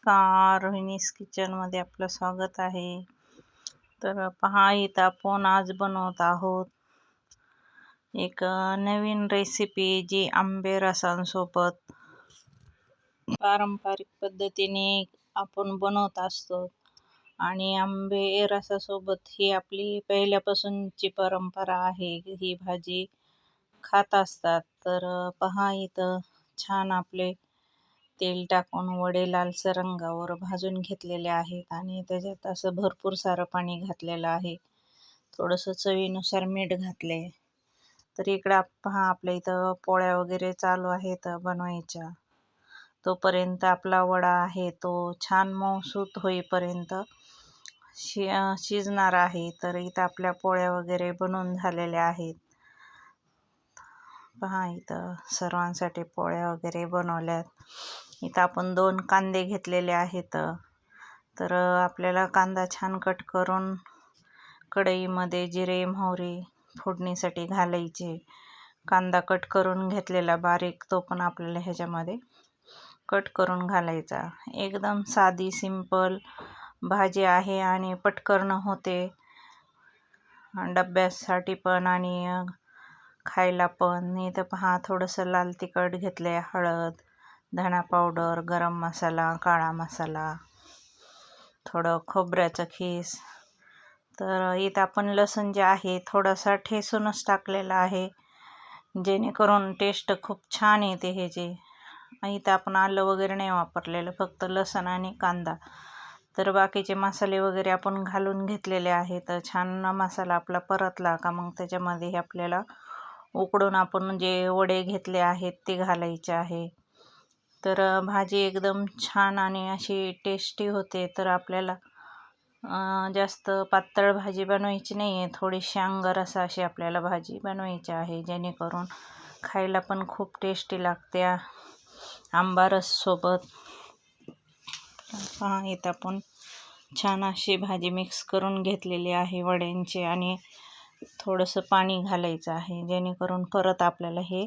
नमस्कार, रोहिणीज किचनमध्ये आपलं स्वागत आहे. तर पहा, इथं आपण आज बनवत आहोत एक नवीन रेसिपी जी आंबे रसांसोबत पारंपरिक पद्धतीने आपण बनवत असतो. आणि आंबे रसासोबत ही आपली पहिल्यापासूनची परंपरा आहे, ही भाजी खात असतात. तर पहा, इथं छान आपले तेल टाकून वडे लालसर रंगावर भाजून घेतलेले आहेत आणि त्याच्यात असं भरपूर सारं पाणी घातलेलं आहे. थोडंसं चवीनुसार मीठ घातले. तर इकडं पहा, आपल्या इथं पोळ्या वगैरे चालू आहेत बनवायच्या. तोपर्यंत आपला वडा आहे तो छान मऊसूत होईपर्यंत शिजणार आहे. तर इथं आपल्या पोळ्या वगैरे बनवून झालेल्या आहेत. पहा, इथं सर्वांसाठी पोळ्या वगैरे बनवल्यात. इथं आपण 2 कांदे घेतलेले आहेत. तर आपल्याला कांदा छान कट करून कढईमध्ये जिरे मोहरी फोडणीसाठी घालायचे. कांदा कट करून घेतलेला बारीक, तो पण आपल्याला ह्याच्यामध्ये कट करून घालायचा. एकदम साधी सिंपल भाजी आहे आणि पटकन होते, डब्यासाठी पण आणि खायला पण. इथं पहा, थोडंसं लाल तिखट घेतले, हळद, धना पावडर, गरम मसाला, काळा मसाला, थोडं खोबऱ्याचं खीस. तर इथं आपण लसूण जे आहे थोडासा ठेचूनच टाकलेला आहे, जेणेकरून टेस्ट खूप छान येते ह्याची. इथं आपण आलं वगैरे नाही वापरलेलं, फक्त लसूण आणि कांदा. तर बाकीचे मसाले वगैरे आपण घालून घेतलेले आहेत. छान मसाला आपला परतला का मग त्याच्यामध्ये आपल्याला उकडून आपण जे वडे घेतले आहेत ते घालायचे आहे. तर भाजी एकदम छान आणि अशी टेस्टी होते. तर आपल्याला जास्त पातळ भाजी बनवायची नाही आहे, थोडीशी अंगरसा अशी आपल्याला भाजी बनवायची आहे, जेणेकरून खायला पण खूप टेस्टी लागते आंबारससोबत. पहा, इथं आपण छान अशी भाजी मिक्स करून घेतलेली आहे वड्यांची आणि थोडंसं पाणी घालायचं आहे, जेणेकरून परत आपल्याला हे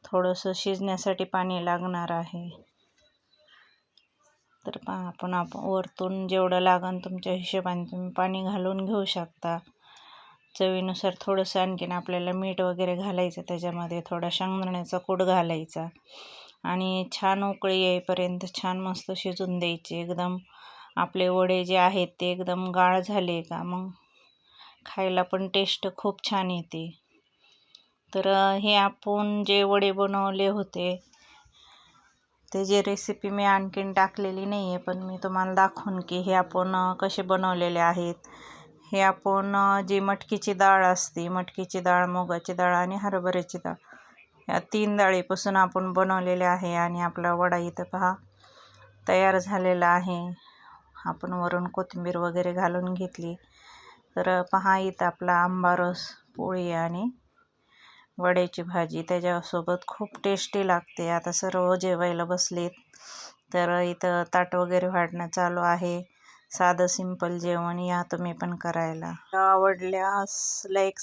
थोडंसं शिजण्यासाठी पाणी लागणार आहे. तर पहा, आपण वरतून जेवढं लागन तुमच्या हिशोबाने तुम्ही पाणी घालून घेऊ शकता. चवीनुसार थोडंसं आणखीन आपल्याला मीठ वगैरे घालायचं, त्याच्यामध्ये थोडा शेंगदाण्याचा कूट घालायचा आणि छान उकळी येईपर्यंत छान मस्त शिजून द्यायचे. एकदम आपले वडे जे आहेत ते एकदम गाळ झाले का मग खायला पण टेस्ट खूप छान येते. तर हे आपण जे वडे बनवले होते त्याची रेसिपी मी आणखीन टाकलेली नाही आहे, पण मी तुम्हाला दाखवून की हे आपण कसे बनवलेले आहेत. हे आपण जी मटकीची डाळ असते, मटकीची डाळ, मुगाची डाळ आणि हरभऱ्याची डाळ, या 3 डाळीपासून आपण बनवलेले आहे. आणि आपला वडा इथं पहा तयार झालेला आहे. आपण वरून कोथिंबीर वगैरे घालून घेतली. तर पहा, इथं आपला आंबारस, पोळी आणि वड्याची भाजी त्याच्यासोबत खूप टेस्टी लागते. आता सर्व जेवायला बसलेत. तर इथं ताट वगैरे वाढणं चालू आहे. साधं सिंपल जेवण, या तुम्ही पण करायला. आवडल्यास लाईक